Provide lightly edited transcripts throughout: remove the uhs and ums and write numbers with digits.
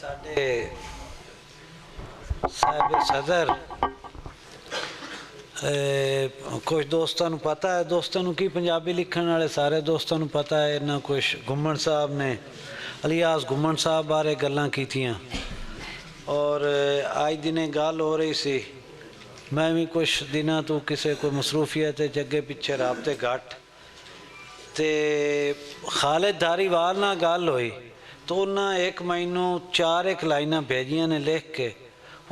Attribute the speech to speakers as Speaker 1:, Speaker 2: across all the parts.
Speaker 1: साडे साहब सदर कुछ दोस्तों को पता है, दोस्तों की पंजाबी लिखने वाले सारे दोस्तों को पता है। इन्होंने कुछ घुम्मन साहब ने अलियास घुम्मन साहब बारे गल्लां कीतियां और आज दिने गल हो रही सी। मैं भी कुछ दिनों तो किसी कोई मसरूफियत अगे पिछे राबते घट ते खालिद धारीवाल नाल गल हुई तो उन्हें एक मैनू 4 लाइनां भेजियां ने लिख के।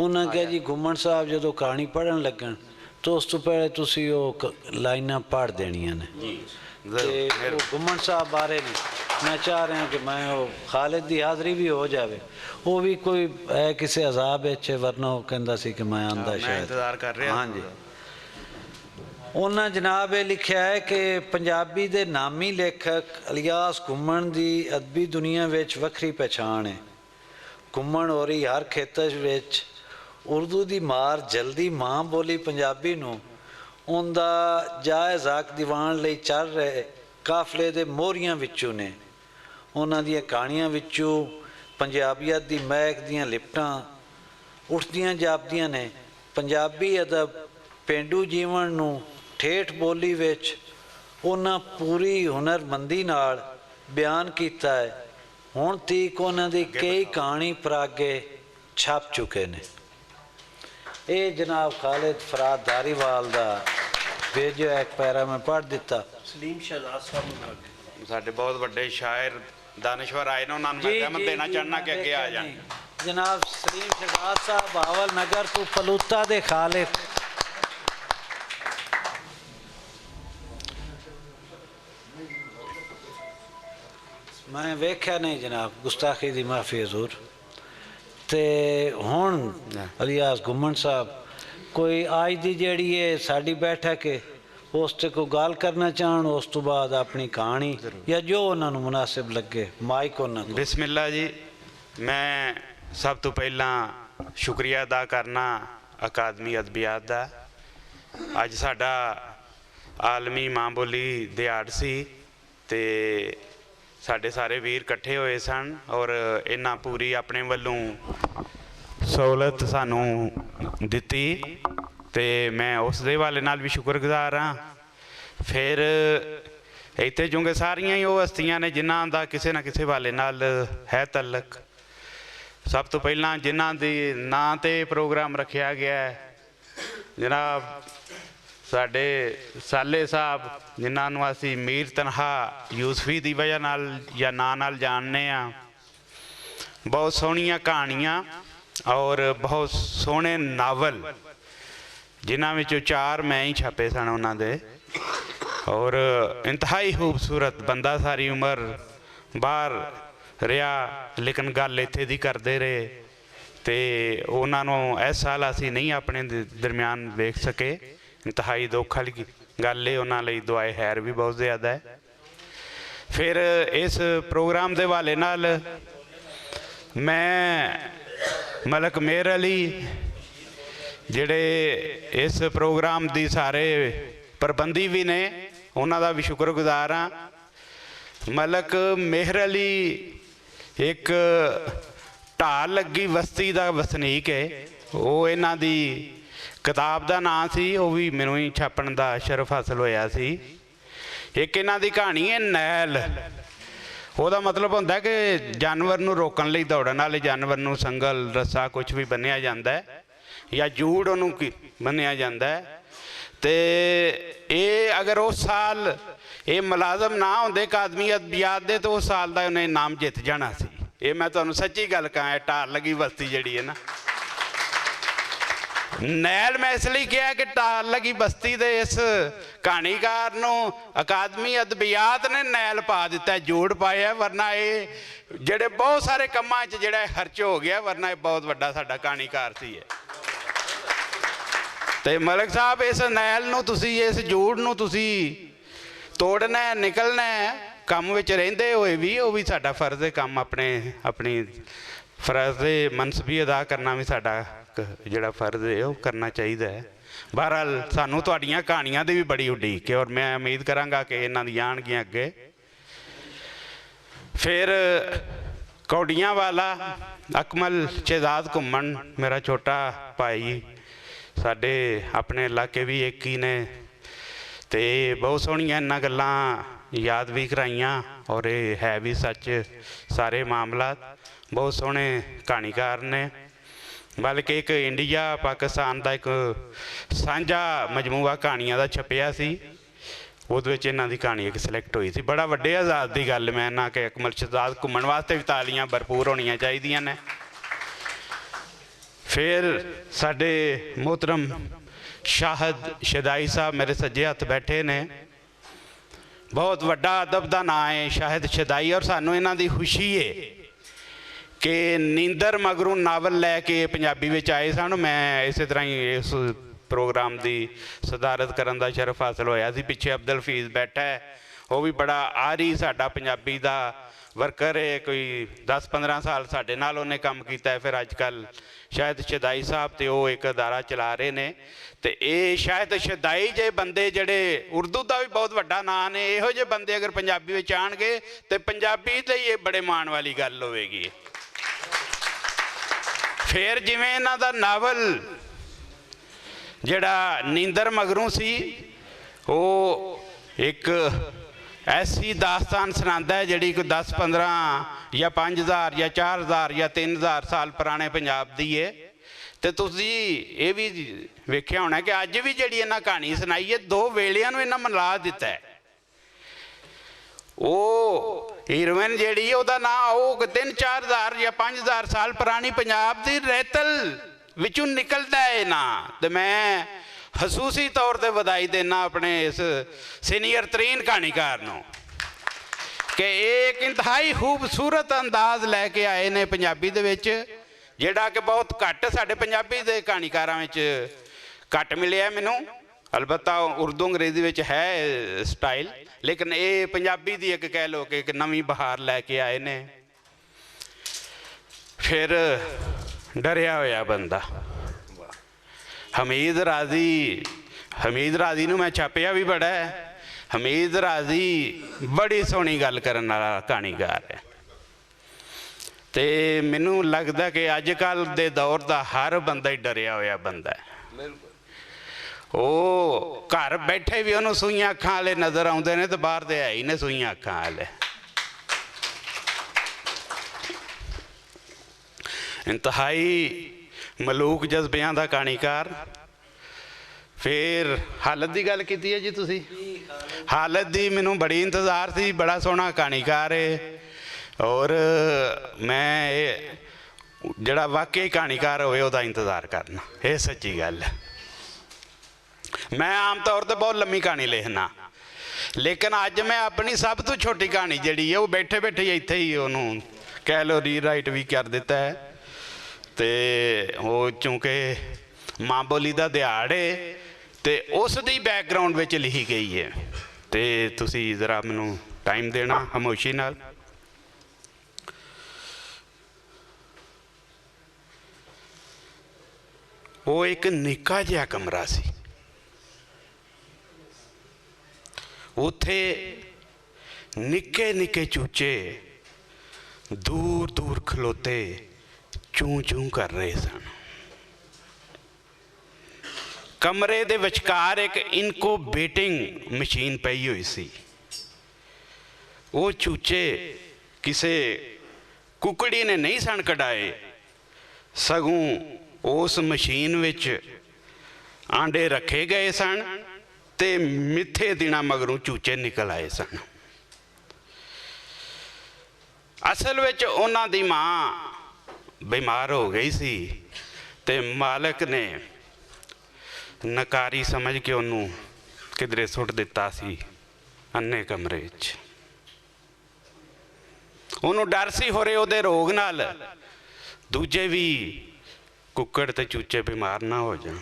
Speaker 1: उन्हें कहा जी घुम्मन साहब जो कहानी पढ़न लगन तो उस तो पहले तुसी वो लाइनां पढ़ देनियां ने। ते घुम्मन साहब बारे नहीं मैं चाह रहा कि मैं वो खालिद की हाज़री भी हो जाए। वो भी कोई है किसी अजाब वरना वो कहता सी कि मैं आंदा शायद इंतजार कर रहा। हाँ जी, उन्होंने जनाब ये लिखा है कि पंजाबी दे नामी लेखक अलियास घुम्मन की अदबी दुनिया विच वखरी पहचान है। घुम्मन हो रही हर खेतर विच उर्दू की मार जल्दी मां बोली पंजाबी नूं उनका जायज़ हक दिवाण लई चल रहे काफले दे मोहरियां विचों ने। उन्हां दीयां कहानियां विचों पंजाबीयत दी महक दीयां लिपटां उठदियां जापदियां ने। पंजाबी अदब पेंडू जीवन नूं ठेठ बोली विच उन्हां पूरी हुनरमंदी नाल बयान कीता है। हुण तक उन्हां दी कई कहानी परागे छप चुके ने। ये जनाब खालिद फराद धारीवाल का भेजो एक पैरा मैं पढ़ दिता।
Speaker 2: सलीम शहजाद साहब
Speaker 3: साडे बहुत बड़े शायर दानश्वर आए ने, उन्होंने मैं रहमत देना चाहना कि अगे आ जाए।
Speaker 1: जनाब सलीम शहजाद साहब बहावल नगर तो फलूता दे खालिद। मैं वेख्या नहीं जनाब, गुस्ताखी दी माफ़ी हजूर। तो हुण अलियास घुम्मन साहब कोई आज की जिहड़ी है साडी बैठक है उस ते कोई गल करना चाहन, उस तो बाद अपनी कहानी या जो उन्होंने मुनासिब लगे माइक उन्होंने।
Speaker 3: बिस्मिल्लाह जी, मैं सब तो पहला शुक्रिया अदा करना अकादमी अदबियात का। अज साडा आलमी मां बोली दिहाड़ सी ते साढ़े सारे वीर इकट्ठे होए सन और इन्हां पूरी अपने वलों सहूलत सानू दिती ते मैं उस दे हवाले नाल भी शुक्रगुजार हाँ। फिर इत्थे चूंकि सारियां ही वो हस्तियां ने जिन्हां दा किसी न किसी हवाले नाल है तलक। सब तो पहला जिन्हां दी नां ते प्रोग्राम रखा गया है जनाब साडे साले साहब जिन्होंने असी मीर तनहा यूसफी की वजह नाल या नां नाल जानने आ। बहुत सोहनियां कहानियाँ और बहुत सोहने नावल जिन्हां विचों 4 मैं ही छापे सन उन्होंने। और इंतहाई खूबसूरत बंदा सारी उम्र बाहर रहा लेकिन गल इत्थे दी करते रहे तो उन्होंने इस साल असी नहीं अपने दरम्यान वेख सके। इंतहाई दुख वाली गल है, उन्होंने दुआए खैर भी बहुत ज़्यादा है। फिर इस प्रोग्राम के हवाले नाल मैं मलक मेहर अली जिहड़े इस प्रोग्राम की सारे प्रबंधी भी ने उन्हों का भी शुक्रगुजार हाँ। मलक मेहर अली एक ढाल लगी बस्ती का वसनीक है। वो इन्हां दी किताब का नाम सी वो भी मैनू ही छापन का शरफ हासिल होया सी। एक इन्हां दी कहानी है नैल। वह मतलब होंदा कि जानवर नूं रोकण लई दौड़न वाले जानवर नूं संगल रस्सा कुछ भी बन्निया जांदा है या जूड़ उन्होंने बन्निया जांदा है। ते ये अगर उस साल ये मुलाजम ना होंदे अकादमी अदबियात दे तो उस साल का उन्हें इनाम जित जाना सी। ये मैं तुहानूं सच्ची गल कहां ढाल लगी बस्ती जिहड़ी है ना नैल मैं इसलिए कहा कि ढाल लगी बस्ती दे इस कहानीकार नूं अकादमी अदबियात ने नैल पा दिता, जोड़ पाया। वरना ये जेड़े बहुत सारे कामां च जेड़ा खर्च हो गया, वरना ये बहुत वड्डा साडा कहानीकार सी है। ते मलिक साहब इस नैल नूं तुसीं इस जोड़ नूं तुसीं तोड़ना है, निकलना है। काम विच रहिंदे होए भी वो भी साडा फर्ज है, काम अपने अपनी फर्ज मनसबी अदा करना भी साडा जिहड़ा फर्ज है वो करना चाहिए है। बहरहाल सानू तुहाड़ियां कहानियां दी भी बड़ी उड़ीक है और मैं उम्मीद करांगा कि इन्हां दी आउणगियां अगे। फिर ਕੌਡੀਆਂ ਵਾਲਾ ਅਕਮਲ ਸ਼ਹਿਜ਼ਾਦ ਘੁੰਮਣ ਮੇਰਾ ਛੋਟਾ ਭਾਈ, ਸਾਡੇ ਆਪਣੇ ਇਲਾਕੇ ਵੀ ਇੱਕ ਹੀ ਨੇ, ਅਤੇ ਬਹੁਤ ਸੋਹਣੀਆਂ ਇਹਨਾਂ ਗੱਲਾਂ ਯਾਦ ਵੀ ਕਰਾਈਆਂ, ਔਰ ਇਹ ਹੈ ਵੀ ਸੱਚ ਸਾਰੇ ਮਾਮਲਾ। ਬਹੁਤ ਸੋਹਣੇ ਕਹਾਣੀਕਾਰ ਨੇ, ਬਲਕਿ ਇੱਕ ਇੰਡੀਆ ਪਾਕਿਸਤਾਨ ਦਾ ਇੱਕ ਸਾਂਝਾ ਮਜਮੂਆ ਕਹਾਣੀਆਂ ਦਾ ਛਪਿਆ ਸੀ, ਉਹਦੇ ਵਿੱਚ ਇਹਨਾਂ ਦੀ ਕਹਾਣੀ ਇੱਕ ਸਿਲੈਕਟ ਹੋਈ ਸੀ। ਬੜਾ ਵੱਡੇ ਆਜ਼ਾਦ ਦੀ ਗੱਲ ਮੈਂ ਨਾ ਕਿ ਅਕਮਲ ਸ਼ਹਿਜ਼ਾਦ ਘੁੰਮਣ ਵਾਸਤੇ ਵੀ ਤਾਲੀਆਂ ਭਰਪੂਰ ਹੋਣੀਆਂ ਚਾਹੀਦੀਆਂ ਨੇ। ਫਿਰ ਸਾਡੇ ਮੁਹਤਰਮ ਸ਼ਾਹਦ ਸ਼ਦਾਈ ਸਾਹਿਬ ਮੇਰੇ ਸੱਜੇ ਹੱਥ ਬੈਠੇ ਨੇ, ਬਹੁਤ ਵੱਡਾ ਅਦਬ ਦਾ ਨਾਂ ਹੈ ਸ਼ਾਹਦ ਸ਼ਦਾਈ, ਔਰ ਸਾਨੂੰ ਇਹਨਾਂ ਦੀ ਖੁਸ਼ੀ ਹੈ ਕਿ ਨੀਂਦਰ ਮਗਰੋਂ ਨਾਵਲ ਲੈ ਕੇ ਪੰਜਾਬੀ ਵਿੱਚ ਆਏ ਸਨ। ਮੈਂ ਇਸੇ ਤਰ੍ਹਾਂ ਹੀ ਇਸ ਪ੍ਰੋਗਰਾਮ ਦੀ ਸਦਾਰਤ ਕਰਨ ਦਾ ਸ਼ਰਫ ਹਾਸਲ ਹੋਇਆ ਸੀ। ਪਿੱਛੇ ਅਬਦੁਲ ਹਫੀਜ਼ ਬੈਠਾ ਹੈ, ਉਹ ਵੀ ਬੜਾ ਆਰੀ ਸਾਡਾ ਪੰਜਾਬੀ ਦਾ ਵਰਕਰ ਹੈ, ਕੋਈ 10-15 ਸਾਲ ਸਾਡੇ ਨਾਲ ਉਹਨੇ ਕੰਮ ਕੀਤਾ ਹੈ। ਫਿਰ ਅੱਜ ਕੱਲ੍ਹ ਸ਼ਾਹਿਦ ਸ਼ਦਾਈ ਸਾਹਿਬ ਤੇ ਉਹ ਇੱਕ ਅਦਾਰਾ ਚਲਾ ਰਹੇ ਨੇ, ਤੇ ਇਹ ਸ਼ਾਹਿਦ ਸ਼ਦਾਈ ਜੇ ਬੰਦੇ ਜਿਹੜੇ ਉਰਦੂ ਦਾ ਵੀ ਬਹੁਤ ਵੱਡਾ ਨਾਂ ਨੇ, ਇਹੋ ਜਿਹੇ ਬੰਦੇ ਅਗਰ ਪੰਜਾਬੀ ਵਿੱਚ ਆਉਣਗੇ ਤੇ ਪੰਜਾਬੀ ਤੇ ਹੀ ਇਹ ਬੜੇ ਮਾਣ ਵਾਲੀ ਗੱਲ ਹੋਵੇਗੀ। ਫਿਰ ਜਿਵੇਂ ਇਹਨਾਂ ਦਾ ਨਾਵਲ ਜਿਹੜਾ ਨੀਂਦਰ ਮਗਰੋਂ ਸੀ, ਉਹ ਇੱਕ ਐਸੀ ਦਾਸਤਾਨ ਸੁਣਾਉਂਦਾ ਹੈ ਜਿਹੜੀ ਕੋਈ 10-15 ਜਾਂ 5000 ਜਾਂ 4000 ਜਾਂ 3000 ਸਾਲ ਪੁਰਾਣੇ ਪੰਜਾਬ ਦੀ ਹੈ। ਤੇ ਤੁਸੀਂ ਇਹ ਵੀ ਵੇਖਿਆ ਹੋਣਾ ਕਿ ਅੱਜ ਵੀ ਜਿਹੜੀ ਇਹਨਾਂ ਕਹਾਣੀ ਸੁਣਾਈ ਹੈ, ਦੋ ਵੇਲਿਆਂ ਨੂੰ ਇਹਨਾਂ ਮਿਲਾ ਦਿੱਤਾ ਹੈ। ਉਹ ਹੀਰੋਇਨ ਜਿਹੜੀ ਉਹਦਾ ਨਾਂ, ਉਹ 3-4000 ਜਾਂ 5000 ਸਾਲ ਪੁਰਾਣੀ ਪੰਜਾਬ ਦੀ ਰਹਿਤਲ ਵਿੱਚੋਂ ਨਿਕਲਦਾ ਹੈ ਨਾ। ਤੇ ਮੈਂ ਖਸੂਸੀ ਤੌਰ ਤੇ ਵਧਾਈ ਦੇਣਾ ਆਪਣੇ ਇਸ ਸੀਨੀਅਰ ਤਰੀਨ ਕਹਾਣੀਕਾਰ ਨੂੰ ਕਿ ਇੱਕ ਇੰਤਹਾਈ ਖੂਬਸੂਰਤ ਅੰਦਾਜ਼ ਲੈ ਕੇ ਆਏ ਨੇ ਪੰਜਾਬੀ ਦੇ ਵਿੱਚ, ਜਿਹੜਾ ਕਿ ਬਹੁਤ ਘੱਟ ਸਾਡੇ ਪੰਜਾਬੀ ਦੇ ਕਹਾਣੀਕਾਰਾਂ ਵਿੱਚ ਘੱਟ ਮਿਲਿਆ ਮੈਨੂੰ। ਅਲਬੱਤਾ ਉਰਦੂ ਅੰਗਰੇਜ਼ੀ ਵਿੱਚ ਹੈ ਸਟਾਈਲ, ਲੇਕਿਨ ਇਹ ਪੰਜਾਬੀ ਦੀ ਇੱਕ ਕਹਿ ਲਓ ਕਿ ਇੱਕ ਨਵੀਂ ਬਹਾਰ ਲੈ ਕੇ ਆਏ ਨੇ। ਫਿਰ ਡਰਿਆ ਹੋਇਆ ਬੰਦਾ ਹਮੀਦ ਰਾਜ਼ੀ ਨੂੰ ਮੈਂ ਛਾਪਿਆ ਵੀ ਬੜਾ ਹੈ। ਹਮੀਦ ਰਾਜ਼ੀ ਬੜੀ ਸੋਹਣੀ ਗੱਲ ਕਰਨ ਵਾਲਾ ਕਹਾਣੀਕਾਰ ਹੈ, ਤੇ ਮੈਨੂੰ ਲੱਗਦਾ ਕਿ ਅੱਜ ਕੱਲ੍ਹ ਦੇ ਦੌਰ ਦਾ ਹਰ ਬੰਦਾ ਹੀ ਡਰਿਆ ਹੋਇਆ ਬੰਦਾ ਹੈ। ਉਹ ਘਰ ਬੈਠੇ ਵੀ ਉਹਨੂੰ ਸੂਈਆਂ ਅੱਖਾਂ ਵਾਲੇ ਨਜ਼ਰ ਆਉਂਦੇ ਨੇ, ਤੇ ਬਾਹਰ ਦੇ ਹੈ ਹੀ ਨੇ ਸੂਈਆਂ ਅੱਖਾਂ ਵਾਲੇ। ਇੰਤਹਾਈ ਮਲੂਕ ਜਜ਼ਬਿਆਂ ਦਾ ਕਹਾਣੀਕਾਰ। ਫਿਰ ਹਾਲਤ ਦੀ ਗੱਲ ਕੀਤੀ ਹੈ ਜੀ ਤੁਸੀਂ, ਹਾਲਤ ਦੀ ਮੈਨੂੰ ਬੜੀ ਇੰਤਜ਼ਾਰ ਸੀ, ਬੜਾ ਸੋਹਣਾ ਕਹਾਣੀਕਾਰ ਹੈ। ਔਰ ਮੈਂ ਇਹ ਜਿਹੜਾ ਵਾਕਈ ਕਹਾਣੀਕਾਰ ਹੋਵੇ ਉਹਦਾ ਇੰਤਜ਼ਾਰ ਕਰਨਾ, ਇਹ ਸੱਚੀ ਗੱਲ ਹੈ। ਮੈਂ ਆਮ ਤੌਰ 'ਤੇ ਬਹੁਤ ਲੰਮੀ ਕਹਾਣੀ ਲਿਖਣਾ, ਲੇਕਿਨ ਅੱਜ ਮੈਂ ਆਪਣੀ ਸਭ ਤੋਂ ਛੋਟੀ ਕਹਾਣੀ ਜਿਹੜੀ ਹੈ ਉਹ ਬੈਠੇ ਬੈਠੇ ਇੱਥੇ ਹੀ ਉਹਨੂੰ ਕਹਿ ਲਓ ਰੀਰਾਈਟ ਵੀ ਕਰ ਦਿੱਤਾ ਹੈ। ਤੇ ਉਹ ਚੂੰਕਿ ਮਾਂ ਬੋਲੀ ਦਾ ਦਿਹਾੜ ਹੈ ਤੇ ਉਸ ਦੀ ਬੈਕਗਰਾਊਂਡ ਵਿੱਚ ਲਿਖੀ ਗਈ ਹੈ, ਤੇ ਤੁਸੀਂ ਜ਼ਰਾ ਮੈਨੂੰ ਟਾਈਮ ਦੇਣਾ ਖਾਮੋਸ਼ੀ ਨਾਲ। ਉਹ ਇੱਕ ਨਿੱਕਾ ਜਿਹਾ ਕਮਰਾ ਸੀ, ਉੱਥੇ ਨਿੱਕੇ ਨਿੱਕੇ ਚੂਚੇ ਦੂਰ ਦੂਰ ਖਲੋਤੇ ਚੂੰ ਚੂੰ ਕਰ ਰਹੇ ਸਨ। ਕਮਰੇ ਦੇ ਵਿਚਕਾਰ ਇੱਕ ਇਨਕੂਬੇਟਿੰਗ ਮਸ਼ੀਨ ਪਈ ਹੋਈ ਸੀ। ਉਹ ਚੂਚੇ ਕਿਸੇ ਕੁਕੜੀ ਨੇ ਨਹੀਂ ਸਨ ਕਢਾਏ, ਸਗੋਂ ਉਸ ਮਸ਼ੀਨ ਵਿੱਚ ਆਂਡੇ ਰੱਖੇ ਗਏ ਸਨ ਤੇ ਮਿੱਥੇ ਦਿਨਾਂ ਮਗਰੋਂ ਚੂਚੇ ਨਿਕਲ ਆਏ ਸਨ। ਅਸਲ ਵਿੱਚ ਉਹਨਾਂ ਦੀ ਮਾਂ ਬਿਮਾਰ ਹੋ ਗਈ ਸੀ ਤੇ ਮਾਲਕ ਨੇ ਨਕਾਰੀ ਸਮਝ ਕੇ ਉਹਨੂੰ ਕਿਧਰੇ ਸੁੱਟ ਦਿੱਤਾ ਸੀ ਅੰਨੇ ਕਮਰੇ 'ਚ। ਉਹਨੂੰ ਡਰ ਸੀ ਹੋਰੇ ਉਹਦੇ ਰੋਗ ਨਾਲ ਦੂਜੇ ਵੀ ਕੁੱਕੜ ਤੇ ਚੂਚੇ ਬਿਮਾਰ ਨਾ ਹੋ ਜਾਣ।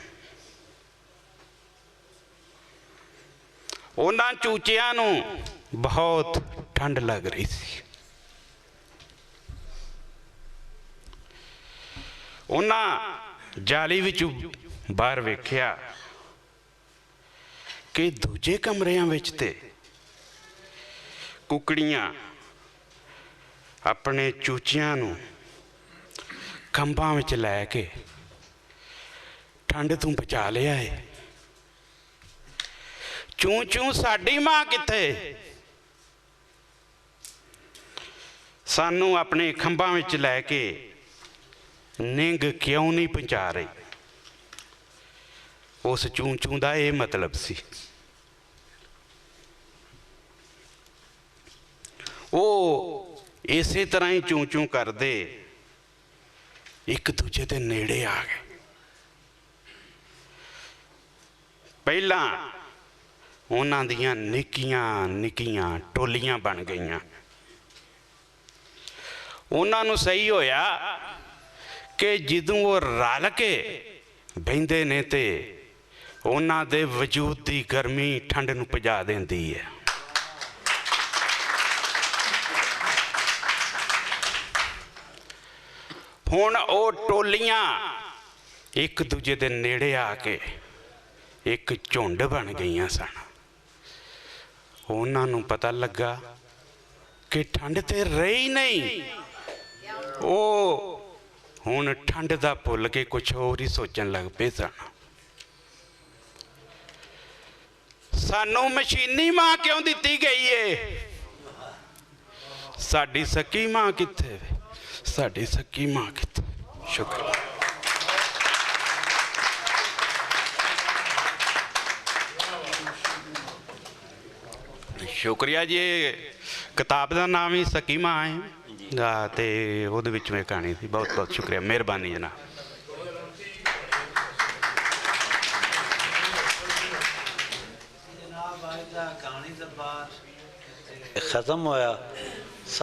Speaker 3: ਉਹਨਾਂ ਚੂਚਿਆਂ ਨੂੰ ਬਹੁਤ ਠੰਡ ਲੱਗ ਰਹੀ ਸੀ। ਉਹਨਾਂ ਜਾਲੀ ਵਿੱਚੋਂ ਬਾਹਰ ਵੇਖਿਆ ਕਿ ਦੂਜੇ ਕਮਰਿਆਂ ਵਿੱਚ ਤੇ ਕੁਕੜੀਆਂ ਆਪਣੇ ਚੂਚਿਆਂ ਨੂੰ ਖੰਭਾਂ ਵਿੱਚ ਲੈ ਕੇ ਠੰਡ ਤੋਂ ਬਚਾ ਲਿਆ ਏ। ਚੂੰ ਚੂੰ ਸਾਡੀ ਮਾਂ ਕਿੱਥੇ? ਸਾਨੂੰ ਆਪਣੇ ਖੰਭਾਂ ਵਿੱਚ ਲੈ ਕੇ ਨਿੰਗ ਕਿਉਂ ਨਹੀਂ ਪਹੁੰਚਾ ਰਹੀ? ਉਸ ਚੂੰ ਚੂੰ ਦਾ ਇਹ ਮਤਲਬ ਸੀ। ਉਹ ਇਸੇ ਤਰ੍ਹਾਂ ਹੀ ਚੂੰ ਚੂੰ ਕਰਦੇ ਇੱਕ ਦੂਜੇ ਦੇ ਨੇੜੇ ਆ ਗਏ। ਪਹਿਲਾਂ ਉਹਨਾਂ ਦੀਆਂ ਨਿੱਕੀਆਂ ਨਿੱਕੀਆਂ ਟੋਲੀਆਂ ਬਣ ਗਈਆਂ। ਉਹਨਾਂ ਨੂੰ ਸਹੀ ਹੋਇਆ ਕਿ ਜਦੋਂ ਉਹ ਰਲ ਕੇ ਬਹਿੰਦੇ ਨੇ ਤੇ ਉਹਨਾਂ ਦੇ ਵਜੂਦ ਦੀ ਗਰਮੀ ਠੰਡ ਨੂੰ ਭਜਾ ਦਿੰਦੀ ਹੈ। ਹੁਣ ਉਹ ਟੋਲੀਆਂ ਇੱਕ ਦੂਜੇ ਦੇ ਨੇੜੇ ਆ ਕੇ ਇੱਕ ਝੁੰਡ ਬਣ ਗਈਆਂ ਸਨ। ਉਹਨਾਂ ਨੂੰ ਪਤਾ ਲੱਗਾ ਕਿ ਠੰਡ ਤੇ ਰਹੀ ਨਹੀਂ। ਉਹ ਹੁਣ ਠੰਡ ਦਾ ਭੁੱਲ ਕੇ ਕੁਝ ਹੋਰ ਹੀ ਸੋਚਣ ਲੱਗ ਪਏ ਸਨ। ਸਾਨੂੰ ਮਸ਼ੀਨੀ ਮਾਂ ਕਿਉਂ ਦਿੱਤੀ ਗਈ ਏ? ਸਾਡੀ ਸੱਕੀ ਮਾਂ ਕਿੱਥੇ? ਸਾਡੀ ਸੱਕੀ ਮਾਂ ਕਿੱਥੇ? ਸ਼ੁਕਰੀਆ। ਸ਼ੁਕਰੀਆ ਜੀ। ਇਹ ਕਿਤਾਬ ਦਾ ਨਾਮ ਹੀ ਸੱਕੀ ਮਾਂ ਹੈ ਤੇ ਉਹਦੇ ਵਿੱਚ ਮੈਂ ਕਹਾਣੀ ਸੀ। ਬਹੁਤ ਬਹੁਤ ਸ਼ੁਕਰੀਆ, ਮਿਹਰਬਾਨੀ ਜਨਾਬ।
Speaker 1: ख़त्म होया